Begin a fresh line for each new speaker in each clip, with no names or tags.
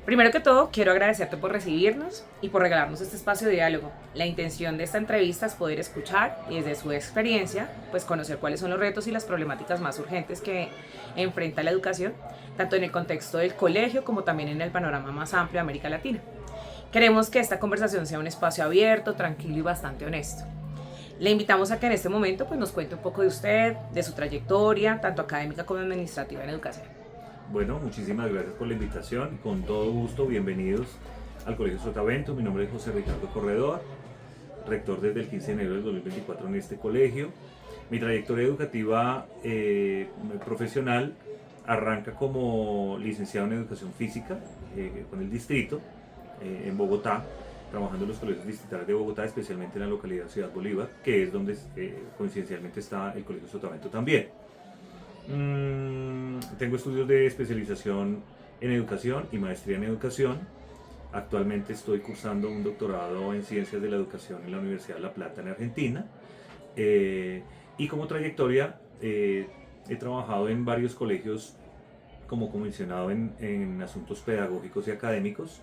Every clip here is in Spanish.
Primero que todo, quiero agradecerte por recibirnos y por regalarnos este espacio de diálogo. La intención de esta entrevista es poder escuchar y desde su experiencia, pues conocer cuáles son los retos y las problemáticas más urgentes que enfrenta la educación, tanto en el contexto del colegio como también en el panorama más amplio de América Latina. Queremos que esta conversación sea un espacio abierto, tranquilo y bastante honesto. Le invitamos a que en este momento pues, nos cuente un poco de usted, de su trayectoria, tanto académica como administrativa en educación.
Bueno, muchísimas gracias por la invitación. Con todo gusto, bienvenidos al Colegio Sotavento. Mi nombre es José Ricardo Corredor, rector desde el 15 de enero del 2024 en este colegio. Mi trayectoria educativa profesional arranca como licenciado en Educación Física con el distrito en Bogotá, trabajando en los colegios distritales de Bogotá, especialmente en la localidad Ciudad Bolívar, que es donde coincidencialmente está el Colegio Sotavento también. Tengo estudios de especialización en educación y maestría en educación. Actualmente estoy cursando un doctorado en ciencias de la educación en la Universidad de La Plata en Argentina. Y como trayectoria he trabajado en varios colegios como comisionado en asuntos pedagógicos y académicos,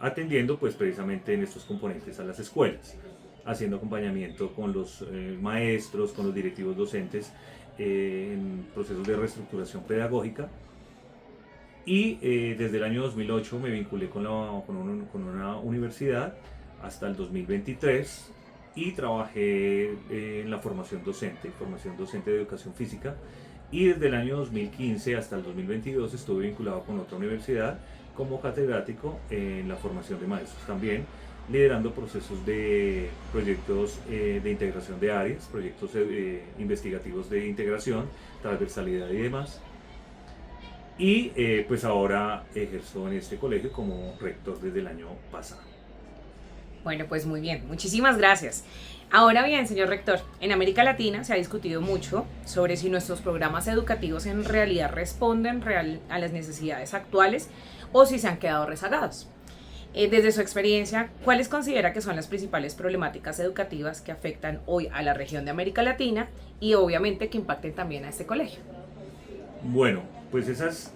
atendiendo pues precisamente en estos componentes a las escuelas, haciendo acompañamiento con los maestros, con los directivos docentes en procesos de reestructuración pedagógica. Y desde el año 2008 me vinculé con una universidad hasta el 2023 y trabajé en la formación docente de educación física. Y desde el año 2015 hasta el 2022 estuve vinculado con otra universidad como catedrático en la formación de maestros también, liderando procesos de proyectos de integración de áreas, proyectos investigativos de integración, transversalidad y demás. Y pues ahora ejerzo en este colegio como rector desde el año pasado.
Bueno, pues muy bien, muchísimas gracias. Ahora bien, señor rector, en América Latina se ha discutido mucho sobre si nuestros programas educativos en realidad responden a las necesidades actuales o si se han quedado rezagados. Desde su experiencia, ¿cuáles considera que son las principales problemáticas educativas que afectan hoy a la región de América Latina y obviamente que impacten también a este colegio?
Bueno, pues esas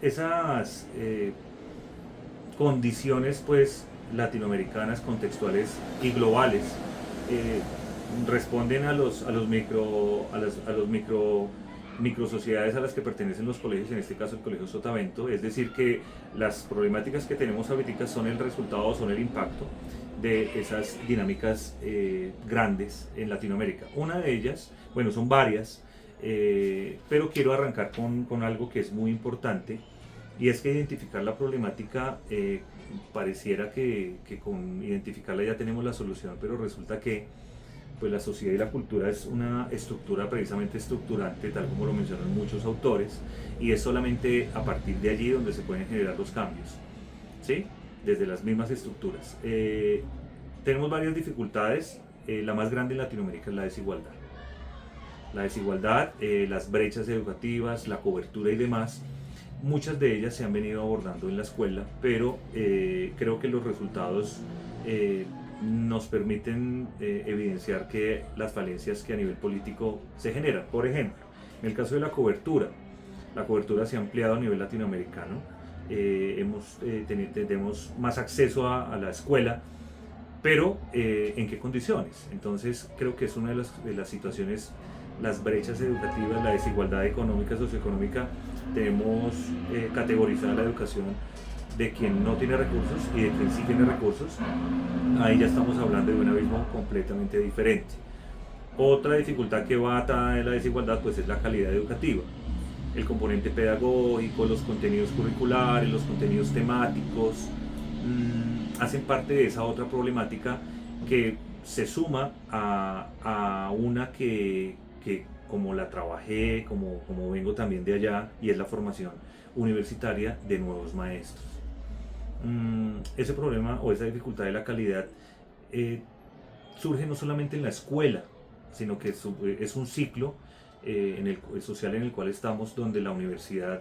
condiciones pues latinoamericanas, contextuales y globales responden a los micro sociedades a las que pertenecen los colegios, en este caso el Colegio Sotavento. Es decir, que las problemáticas que tenemos ahorita son el resultado, son el impacto de esas dinámicas grandes en Latinoamérica. Una de ellas, bueno, son varias, pero quiero arrancar con algo que es muy importante, y es que identificar la problemática pareciera que con identificarla ya tenemos la solución, pero resulta que pues la sociedad y la cultura es una estructura precisamente estructurante, tal como lo mencionan muchos autores, y es solamente a partir de allí donde se pueden generar los cambios, ¿sí? Desde las mismas estructuras. Tenemos varias dificultades. La más grande en Latinoamérica es la desigualdad. La desigualdad, las brechas educativas, la cobertura y demás. Muchas de ellas se han venido abordando en la escuela, pero creo que los resultados nos permiten evidenciar que las falencias que a nivel político se generan. Por ejemplo, en el caso de la cobertura se ha ampliado a nivel latinoamericano. Tenemos más acceso a la escuela, pero ¿en qué condiciones? Entonces creo que es una de las situaciones, las brechas educativas, la desigualdad económica, socioeconómica. Tenemos categorizada la educación de quien no tiene recursos y de quien sí tiene recursos. Ahí ya estamos hablando de un abismo completamente diferente. Otra dificultad que va atada de la desigualdad pues es la calidad educativa, el componente pedagógico, los contenidos curriculares, los contenidos temáticos, hacen parte de esa otra problemática que se suma a una que como la trabajé, como vengo también de allá, y es la formación universitaria de nuevos maestros. Ese problema o esa dificultad de la calidad surge no solamente en la escuela, sino que es un ciclo social en el cual estamos, donde la universidad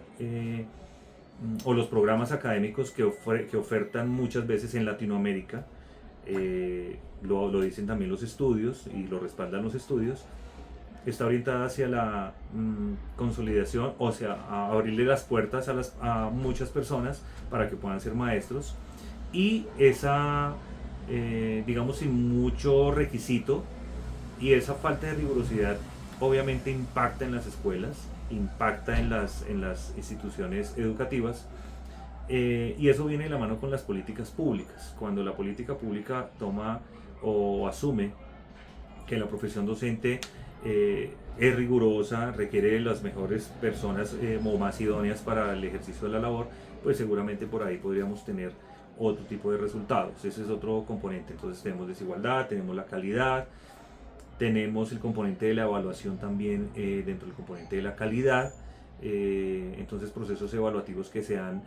o los programas académicos que ofertan muchas veces en Latinoamérica, lo dicen también los estudios y lo respaldan los estudios, está orientada hacia la consolidación, o sea, a abrirle las puertas a muchas personas para que puedan ser maestros, y esa, digamos, sin mucho requisito, y esa falta de rigurosidad obviamente impacta en las escuelas, impacta en las instituciones educativas, y eso viene de la mano con las políticas públicas. Cuando la política pública toma o asume que la profesión docente es rigurosa, requiere de las mejores personas o más idóneas para el ejercicio de la labor, pues seguramente por ahí podríamos tener otro tipo de resultados. Ese es otro componente. Entonces tenemos desigualdad, tenemos la calidad, tenemos el componente de la evaluación también dentro del componente de la calidad. Entonces procesos evaluativos que sean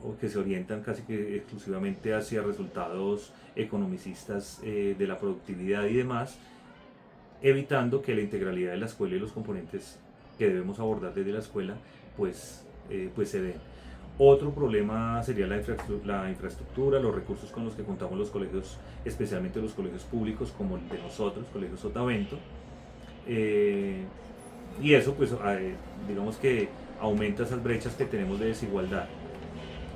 o que se orientan casi que exclusivamente hacia resultados economicistas de la productividad y demás, evitando que la integralidad de la escuela y los componentes que debemos abordar desde la escuela pues se den. Otro problema sería la infraestructura, los recursos con los que contamos los colegios, especialmente los colegios públicos como el de nosotros, Colegio Sotavento, y eso pues digamos que aumenta esas brechas que tenemos de desigualdad.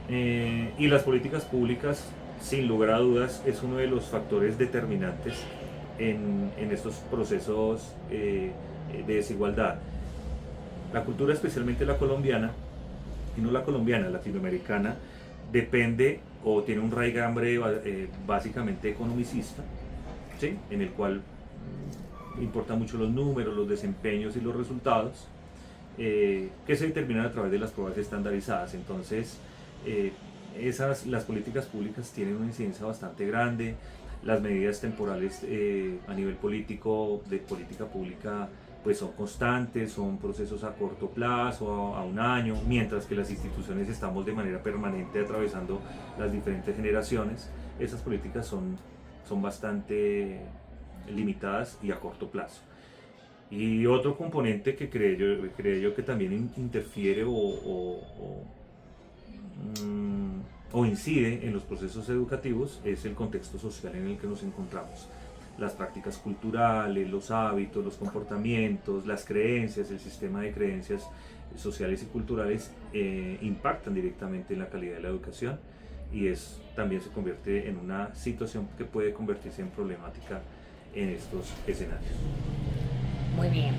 Y las políticas públicas, sin lugar a dudas, es uno de los factores determinantes en estos procesos de desigualdad. La cultura, especialmente la colombiana, y no la colombiana, latinoamericana, depende o tiene un raigambre básicamente economicista, ¿sí? En el cual importan mucho los números, los desempeños y los resultados, que se determinan a través de las pruebas estandarizadas. Entonces, las políticas públicas tienen una incidencia bastante grande. Las medidas temporales a nivel político, de política pública, pues son constantes, son procesos a corto plazo, a un año, mientras que las instituciones estamos de manera permanente atravesando las diferentes generaciones. Esas políticas son bastante limitadas y a corto plazo. Y otro componente que creo yo que también interfiere o incide en los procesos educativos es el contexto social en el que nos encontramos. Las prácticas culturales, los hábitos, los comportamientos, las creencias, el sistema de creencias sociales y culturales impactan directamente en la calidad de la educación, y también se convierte en una situación que puede convertirse en problemática en estos escenarios.
Muy bien.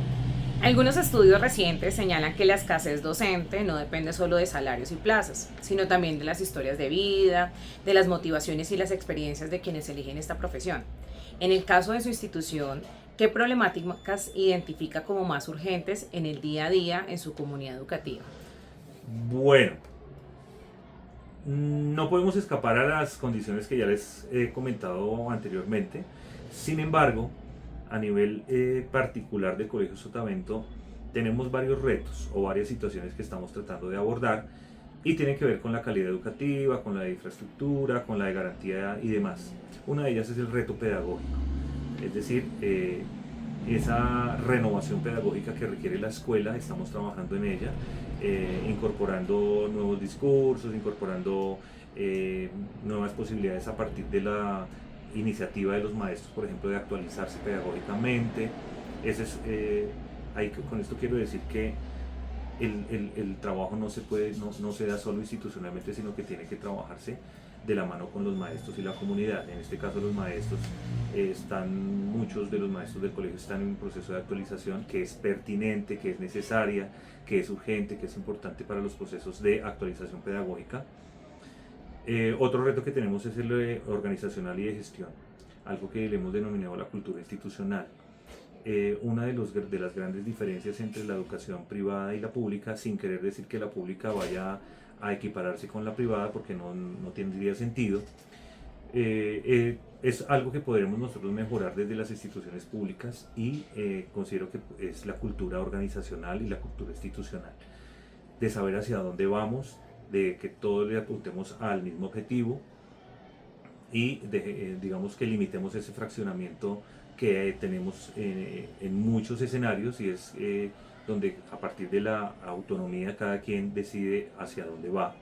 Algunos estudios recientes señalan que la escasez docente no depende solo de salarios y plazas, sino también de las historias de vida, de las motivaciones y las experiencias de quienes eligen esta profesión. En el caso de su institución, ¿qué problemáticas identifica como más urgentes en el día a día en su comunidad educativa?
Bueno, no podemos escapar a las condiciones que ya les he comentado anteriormente. Sin embargo, a nivel particular de Colegio Sotavento, tenemos varios retos o varias situaciones que estamos tratando de abordar, y tienen que ver con la calidad educativa, con la de infraestructura, con la de garantía y demás. Una de ellas es el reto pedagógico, es decir, esa renovación pedagógica que requiere la escuela. Estamos trabajando en ella, incorporando nuevos discursos, incorporando nuevas posibilidades a partir de la iniciativa de los maestros, por ejemplo, de actualizarse pedagógicamente. Con esto quiero decir que el trabajo no se da solo institucionalmente, sino que tiene que trabajarse de la mano con los maestros y la comunidad. En este caso los maestros, muchos de los maestros del colegio están en un proceso de actualización que es pertinente, que es necesaria, que es urgente, que es importante para los procesos de actualización pedagógica. Otro reto que tenemos es el organizacional y de gestión, algo que le hemos denominado la cultura institucional. Una de las grandes diferencias entre la educación privada y la pública, sin querer decir que la pública vaya a equipararse con la privada, porque no tendría sentido, es algo que podremos nosotros mejorar desde las instituciones públicas, y considero que es la cultura organizacional y la cultura institucional, de saber hacia dónde vamos, de que todos le apuntemos al mismo objetivo, y digamos que limitemos ese fraccionamiento que tenemos en muchos escenarios, y es donde a partir de la autonomía cada quien decide hacia dónde va.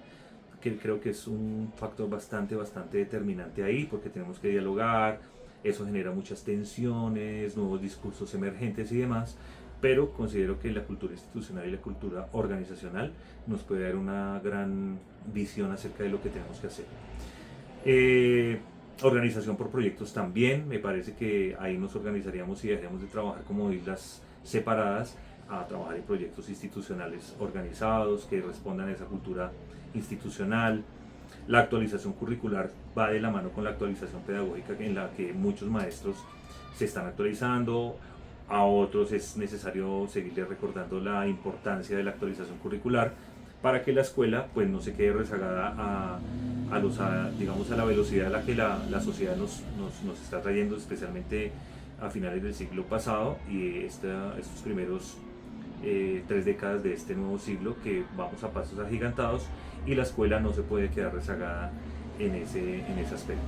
Que creo que es un factor bastante determinante ahí, porque tenemos que dialogar, eso genera muchas tensiones, nuevos discursos emergentes y demás, pero considero que la cultura institucional y la cultura organizacional nos puede dar una gran visión acerca de lo que tenemos que hacer. Organización por proyectos también, me parece que ahí nos organizaríamos y dejaríamos de trabajar como islas separadas a trabajar en proyectos institucionales organizados que respondan a esa cultura institucional. La actualización curricular va de la mano con la actualización pedagógica en la que muchos maestros se están actualizando, a otros es necesario seguirles recordando la importancia de la actualización curricular para que la escuela pues no se quede rezagada digamos, a la velocidad a la que la sociedad nos está trayendo, especialmente a finales del siglo pasado y estos primeros 3 décadas de este nuevo siglo, que vamos a pasos agigantados y la escuela no se puede quedar rezagada en ese aspecto.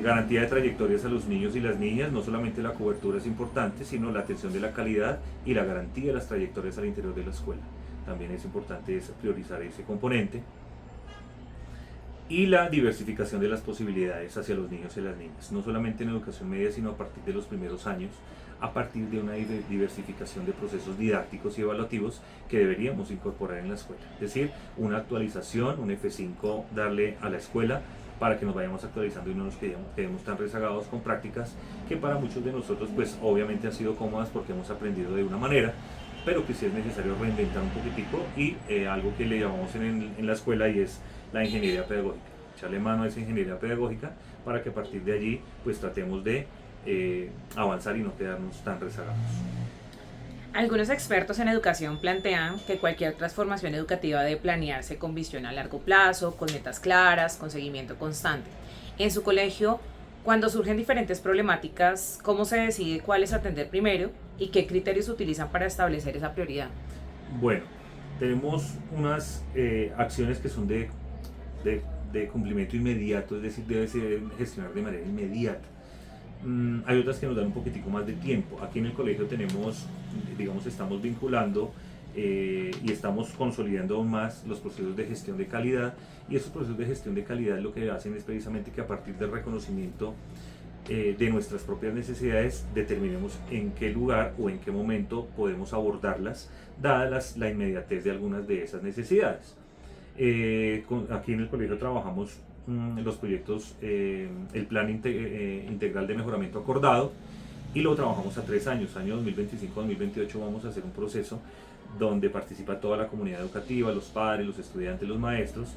Garantía de trayectorias a los niños y las niñas, no solamente la cobertura es importante, sino la atención de la calidad y la garantía de las trayectorias al interior de la escuela. También es importante priorizar ese componente. Y la diversificación de las posibilidades hacia los niños y las niñas, no solamente en educación media, sino a partir de los primeros años, a partir de una diversificación de procesos didácticos y evaluativos que deberíamos incorporar en la escuela. Es decir, una actualización, un F5 darle a la escuela para que nos vayamos actualizando y no nos quedemos tan rezagados con prácticas que para muchos de nosotros pues obviamente han sido cómodas porque hemos aprendido de una manera, pero que sí es necesario reinventar un poquitico y algo que le llamamos en la escuela y es la ingeniería pedagógica. Echarle mano a esa ingeniería pedagógica para que a partir de allí pues tratemos de avanzar y no quedarnos tan rezagados.
Algunos expertos en educación plantean que cualquier transformación educativa debe planearse con visión a largo plazo, con metas claras, con seguimiento constante. En su colegio, cuando surgen diferentes problemáticas, ¿cómo se decide cuáles atender primero y qué criterios utilizan para establecer esa prioridad?
Bueno, tenemos unas acciones que son de cumplimiento inmediato, es decir, debe ser gestionar de manera inmediata. Hay otras que nos dan un poquitico más de tiempo. Aquí en el colegio tenemos, digamos, estamos vinculando y estamos consolidando aún más los procesos de gestión de calidad, y esos procesos de gestión de calidad lo que hacen es precisamente que a partir del reconocimiento de nuestras propias necesidades determinemos en qué lugar o en qué momento podemos abordarlas, dadas la inmediatez de algunas de esas necesidades. Aquí en el colegio trabajamos los proyectos, el plan integral de mejoramiento acordado, y lo trabajamos a 3 años, año 2025-2028 vamos a hacer un proceso donde participa toda la comunidad educativa, los padres, los estudiantes, los maestros,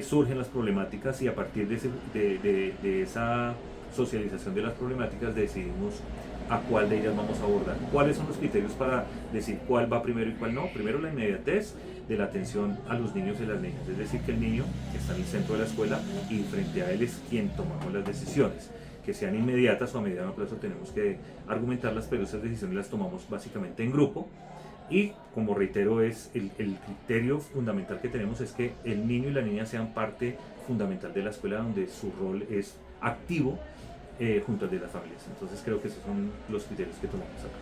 surgen las problemáticas y a partir de esa socialización de las problemáticas decidimos a cuál de ellas vamos a abordar. ¿Cuáles son los criterios para decir cuál va primero y cuál no? Primero, la inmediatez de la atención a los niños y las niñas, es decir, que el niño está en el centro de la escuela y frente a él es quien tomamos las decisiones, que sean inmediatas o a mediano plazo tenemos que argumentarlas, pero esas decisiones las tomamos básicamente en grupo. Y como reitero, es el criterio fundamental que tenemos es que el niño y la niña sean parte fundamental de la escuela, donde su rol es activo junto al de las familias. Entonces creo que esos son los criterios que tomamos acá.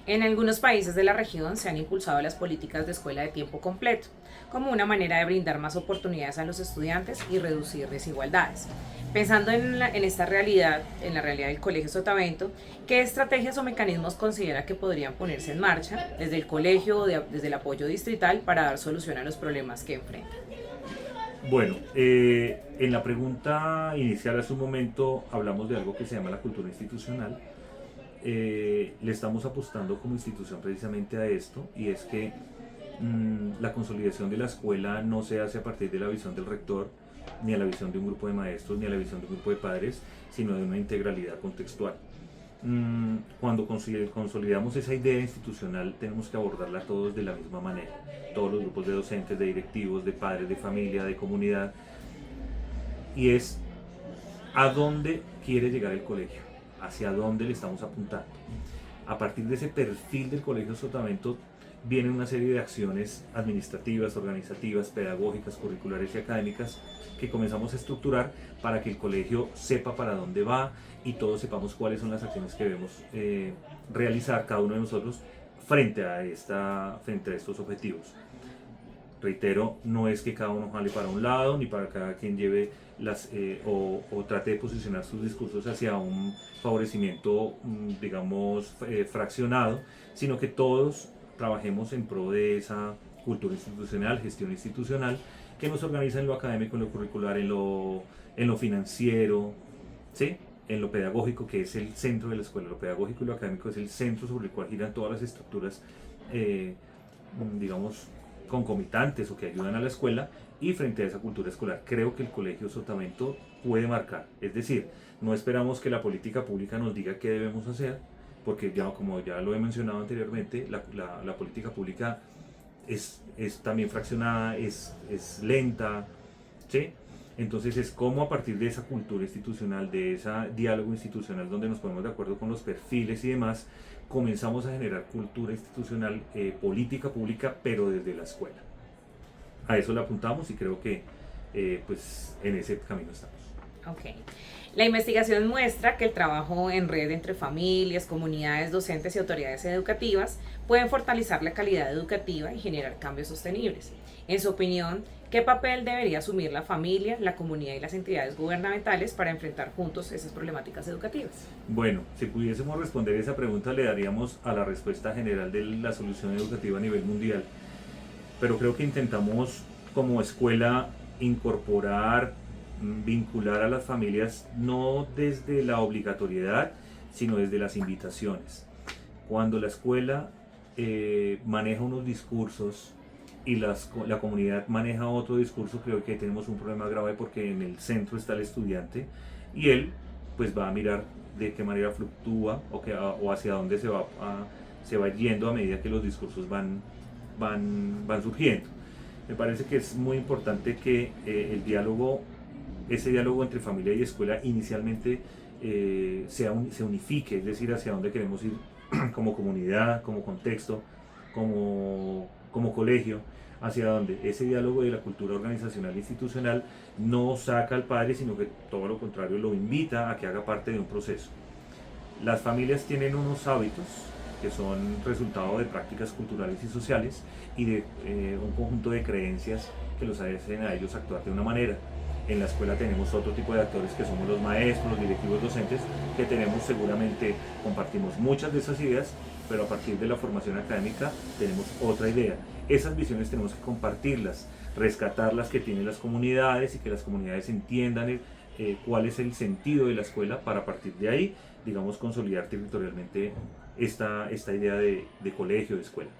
En algunos países de la región se han impulsado las políticas de escuela de tiempo completo, como una manera de brindar más oportunidades a los estudiantes y reducir desigualdades. Pensando en esta realidad, en la realidad del Colegio Sotavento, ¿qué estrategias o mecanismos considera que podrían ponerse en marcha desde el colegio o desde el apoyo distrital para dar solución a los problemas que enfrentan?
Bueno, en la pregunta inicial hace un momento hablamos de algo que se llama la cultura institucional. Le estamos apostando como institución precisamente a esto, y es que la consolidación de la escuela no se hace a partir de la visión del rector, ni a la visión de un grupo de maestros, ni a la visión de un grupo de padres, sino de una integralidad contextual. Cuando consolidamos esa idea institucional tenemos que abordarla todos de la misma manera, todos los grupos de docentes, de directivos, de padres, de familia, de comunidad, y es a dónde quiere llegar el colegio, hacia dónde le estamos apuntando. A partir de ese perfil del Colegio Sotavento viene una serie de acciones administrativas, organizativas, pedagógicas, curriculares y académicas que comenzamos a estructurar para que el colegio sepa para dónde va y todos sepamos cuáles son las acciones que debemos realizar cada uno de nosotros frente a estos objetivos. reitero, no es que cada uno jale para un lado, ni para cada quien lleve o trate de posicionar sus discursos hacia un favorecimiento, digamos, fraccionado, sino que todos trabajemos en pro de esa cultura institucional, gestión institucional, que nos organiza en lo académico, en lo curricular, en lo financiero, ¿sí? En lo pedagógico, que es el centro de la escuela. Lo pedagógico y lo académico es el centro sobre el cual giran todas las estructuras, digamos, concomitantes o que ayudan a la escuela. Y frente a esa cultura escolar, creo que el Colegio Sotavento puede marcar. Es decir, no esperamos que la política pública nos diga qué debemos hacer, porque ya, como ya lo he mencionado anteriormente, la política pública es también fraccionada, es lenta, ¿sí? Entonces es como a partir de esa cultura institucional, de ese diálogo institucional donde nos ponemos de acuerdo con los perfiles y demás, comenzamos a generar cultura institucional, política pública, pero desde la escuela. A eso le apuntamos y creo que pues en ese camino estamos.
Ok. La investigación muestra que el trabajo en red entre familias, comunidades docentes y autoridades educativas pueden fortalecer la calidad educativa y generar cambios sostenibles. En su opinión, ¿qué papel debería asumir la familia, la comunidad y las entidades gubernamentales para enfrentar juntos esas problemáticas educativas?
Bueno, si pudiésemos responder esa pregunta le daríamos a la respuesta general de la solución educativa a nivel mundial, pero creo que intentamos como escuela incorporar, vincular a las familias no desde la obligatoriedad, sino desde las invitaciones. Cuando la escuela maneja unos discursos y la comunidad maneja otro discurso, creo que tenemos un problema grave, porque en el centro está el estudiante y él pues va a mirar de qué manera fluctúa o hacia dónde se va yendo a medida que los discursos van surgiendo. Me parece que es muy importante que ese diálogo entre familia y escuela inicialmente se unifique, es decir, hacia dónde queremos ir como comunidad, como contexto, como colegio, hacia dónde ese diálogo de la cultura organizacional e institucional no saca al padre, sino que todo lo contrario, lo invita a que haga parte de un proceso. Las familias tienen unos hábitos que son resultado de prácticas culturales y sociales y de un conjunto de creencias que los hacen a ellos actuar de una manera. En la escuela tenemos otro tipo de actores que somos los maestros, los directivos docentes, que seguramente compartimos muchas de esas ideas, pero a partir de la formación académica tenemos otra idea. Esas visiones tenemos que compartirlas, rescatar las que tienen las comunidades y que las comunidades entiendan cuál es el sentido de la escuela, para a partir de ahí, digamos, consolidar territorialmente esta idea de colegio, de escuela.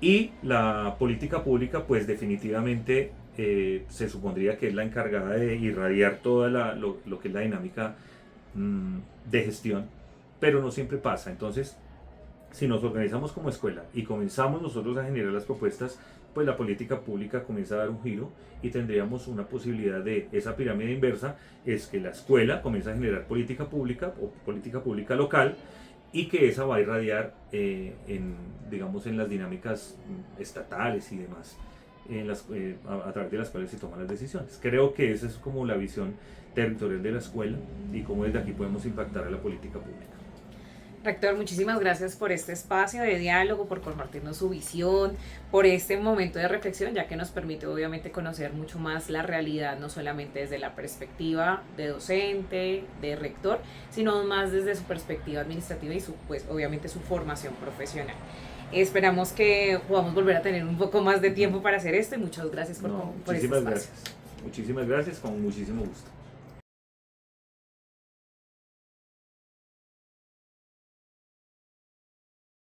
Y la política pública, pues definitivamente se supondría que es la encargada de irradiar toda lo que es la dinámica de gestión, pero no siempre pasa. Entonces, si nos organizamos como escuela y comenzamos nosotros a generar las propuestas, pues la política pública comienza a dar un giro y tendríamos una posibilidad de esa pirámide inversa, es que la escuela comienza a generar política pública o política pública local, y que esa va a irradiar digamos, en las dinámicas estatales y demás, a través de las cuales se toman las decisiones. Creo que esa es como la visión territorial de la escuela y cómo desde aquí podemos impactar a la política pública.
Rector, muchísimas gracias por este espacio de diálogo, por compartirnos su visión, por este momento de reflexión, ya que nos permite obviamente conocer mucho más la realidad, no solamente desde la perspectiva de docente, de rector, sino más desde su perspectiva administrativa y pues obviamente su formación profesional. Esperamos que podamos volver a tener un poco más de tiempo para hacer esto, y muchas gracias por este espacio.
Muchísimas gracias, con muchísimo gusto.